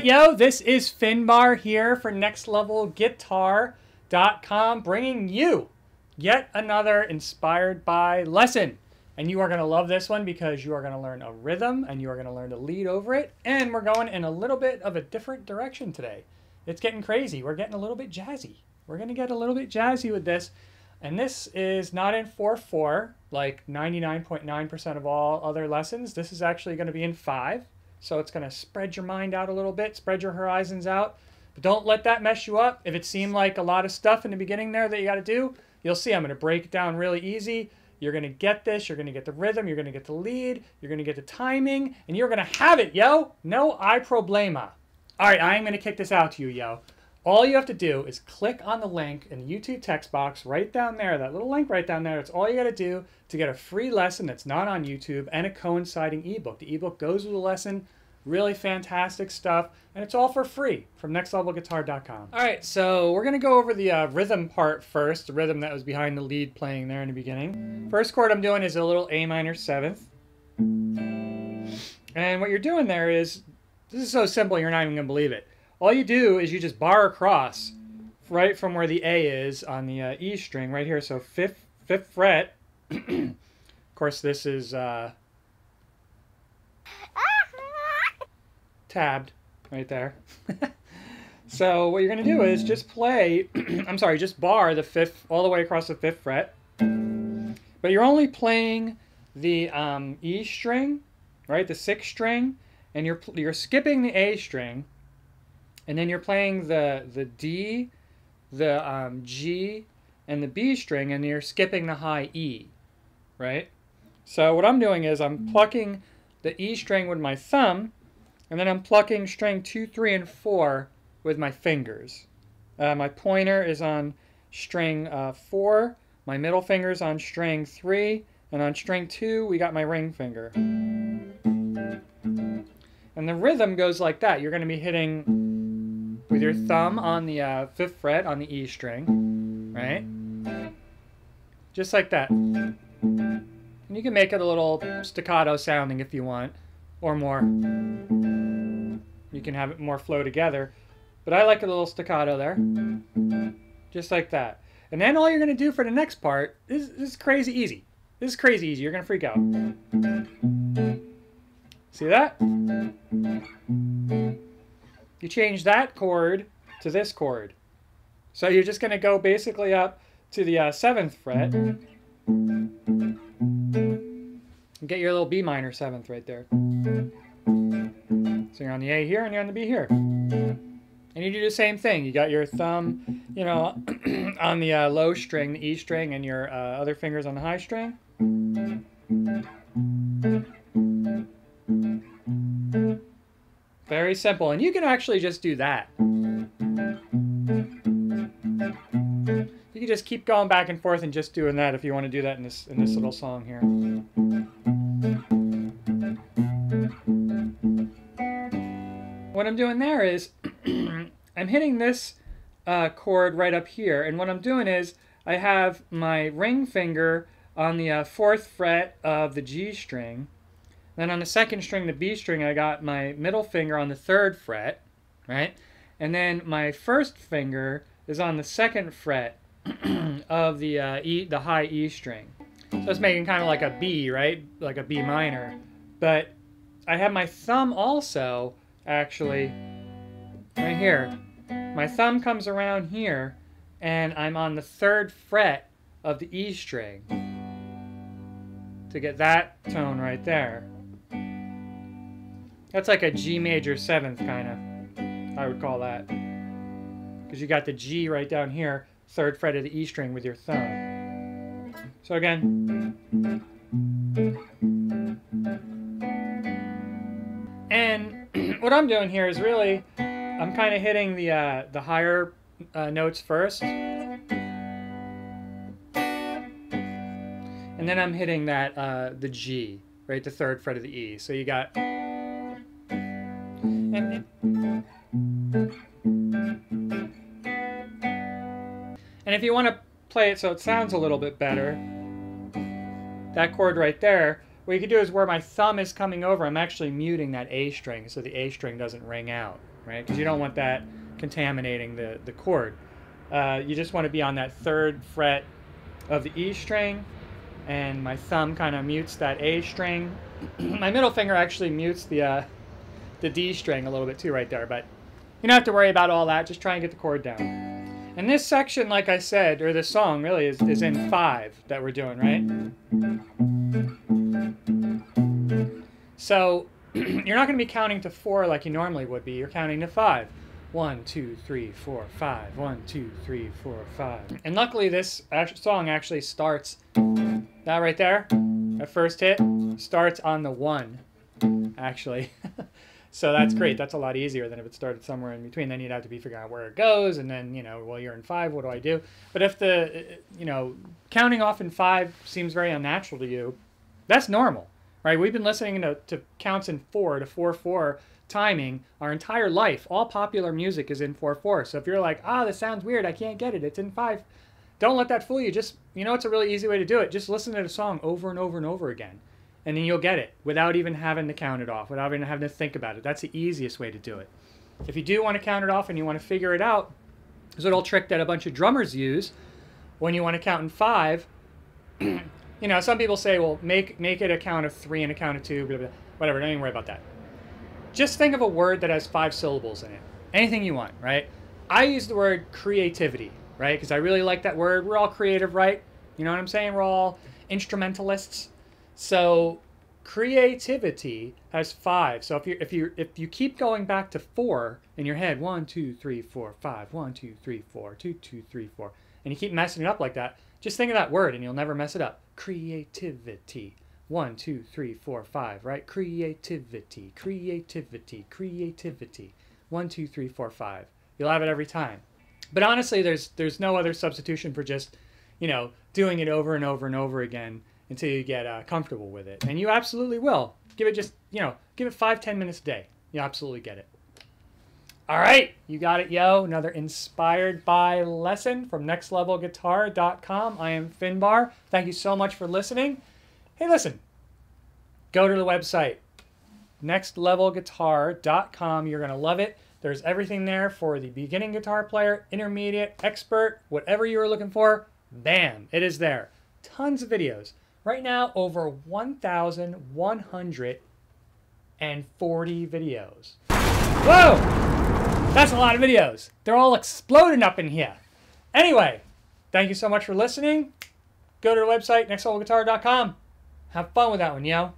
Yo, this is Finbar here for nextlevelguitar.com, bringing you yet another inspired by lesson. And you are going to love this one because you are going to learn a rhythm and you are going to learn to lead over it. And we're going in a little bit of a different direction today. It's getting crazy. We're getting a little bit jazzy. We're going to get a little bit jazzy with this. And this is not in 4/4, like 99.9% of all other lessons. This is actually going to be in 5. So it's going to spread your mind out a little bit, spread your horizons out. But don't let that mess you up. If it seemed like a lot of stuff in the beginning there that you got to do, you'll see I'm going to break it down really easy. You're going to get this. You're going to get the rhythm. You're going to get the lead. You're going to get the timing. And you're going to have it, yo. No hay problema. All right, I'm going to kick this out to you, yo. All you have to do is click on the link in the YouTube text box right down there, that little link right down there. That's all you got to do to get a free lesson that's not on YouTube and a coinciding ebook. The ebook goes with the lesson. Really fantastic stuff. And it's all for free from nextlevelguitar.com. All right, so we're going to go over the rhythm part first, the rhythm that was behind the lead playing there in the beginning. First chord I'm doing is a little A minor 7th. And what you're doing there is, this is so simple you're not even going to believe it. All you do is you just bar across right from where the A is on the E string right here. So fifth fret. Of course, this is tabbed right there. So what you're going to do is just play, I'm sorry, just bar the 5th all the way across the 5th fret. But you're only playing the E string, right, the 6th string, and you're skipping the A string. And then you're playing the D, the G, and the B string, and you're skipping the high E, right? So what I'm doing is I'm plucking the E string with my thumb, and then I'm plucking string 2, 3, and 4 with my fingers. My pointer is on string 4, my middle finger's on string 3, and on string 2 we got my ring finger. And the rhythm goes like that. You're going to be hitting with your thumb on the 5th fret on the E string, right? Just like that. And you can make it a little staccato sounding if you want, or more. You can have it more flow together. But I like a little staccato there. Just like that. And then all you're going to do for the next part, this is crazy easy. This is crazy easy. You're going to freak out. See that? You change that chord to this chord. So you're just going to go basically up to the 7th fret. And get your little B minor 7th right there. So you're on the A here and you're on the B here. And you do the same thing. You got your thumb, you know, on the low string, the E string, and your other fingers on the high string. Very simple, and you can actually just do that. You can just keep going back and forth and just doing that if you want to do that in this little song here. What I'm doing there is I'm hitting this chord right up here, and what I'm doing is I have my ring finger on the 4th fret of the G string. Then on the 2nd string, the B string, I got my middle finger on the 3rd fret, right? And then my 1st finger is on the 2nd fret of the high E string. So it's making kind of like a B, right? Like a B minor. But I have my thumb also, actually, right here. My thumb comes around here, and I'm on the 3rd fret of the E string to get that tone right there. That's like a G major 7th, kind of, I would call that. Because you got the G right down here, 3rd fret of the E string with your thumb. So again. And what I'm doing here is really, I'm kind of hitting the higher notes first. And then I'm hitting that, the G. right? The 3rd fret of the E. So you got... And if you want to play it so it sounds a little bit better, that chord right there, what you can do is where my thumb is coming over, I'm actually muting that A string so the A string doesn't ring out, right? Because you don't want that contaminating the chord. You just want to be on that 3rd fret of the E string, and my thumb kind of mutes that A string. My middle finger actually mutes the D string a little bit too right there, but you don't have to worry about all that. Just try and get the chord down. And this section, like I said, or this song really is in 5 that we're doing, right? So you're not going to be counting to 4 like you normally would be. You're counting to 5. 1, 2, 3, 4, 5. 1, 2, 3, 4, 5. And luckily this song actually starts, that right there, that first hit, starts on the 1, actually. So that's great. That's a lot easier than if it started somewhere in between. Then you'd have to be figuring out where it goes, and then, you know, well, you're in 5, what do I do? But if the, you know, counting off in 5 seems very unnatural to you, that's normal, right? We've been listening to counts in 4 to 4/4 timing our entire life. All popular music is in 4/4. So if you're like, this sounds weird, I can't get it, it's in 5, don't let that fool you. Just, you know, it's a really easy way to do it. Just listen to the song over and over and over again, and then you'll get it without even having to count it off, without even having to think about it. That's the easiest way to do it. If you do want to count it off and you want to figure it out, there's a little trick that a bunch of drummers use when you want to count in 5. You know, some people say, well, make it a count of 3 and a count of 2, blah, blah, blah. Whatever, don't even worry about that. Just think of a word that has 5 syllables in it. Anything you want, right? I use the word creativity, right? Because I really like that word. We're all creative, right? You know what I'm saying? We're all instrumentalists. So creativity has 5. So if you keep going back to 4 in your head, 1, 2, 3, 4, 5, 1, 2, 3, 4, 2, 2, 3, 4, and you keep messing it up like that, just think of that word and you'll never mess it up. Creativity. 1, 2, 3, 4, 5, right? Creativity, creativity, creativity. 1, 2, 3, 4, 5. You'll have it every time. But honestly, there's no other substitution for just, you know, doing it over and over and over again until you get comfortable with it. And you absolutely will. Give it just, you know, give it 5-10 minutes a day. You absolutely get it. All right, you got it, yo. Another inspired by lesson from nextlevelguitar.com. I am Finbar. Thank you so much for listening. Hey, listen, go to the website, nextlevelguitar.com. You're going to love it. There's everything there for the beginning guitar player, intermediate, expert, whatever you were looking for. Bam, it is there. Tons of videos. Right now, over 1,140 videos. Whoa! That's a lot of videos. They're all exploding up in here. Anyway, thank you so much for listening. Go to the website, nextlevelguitar.com. Have fun with that one, yo.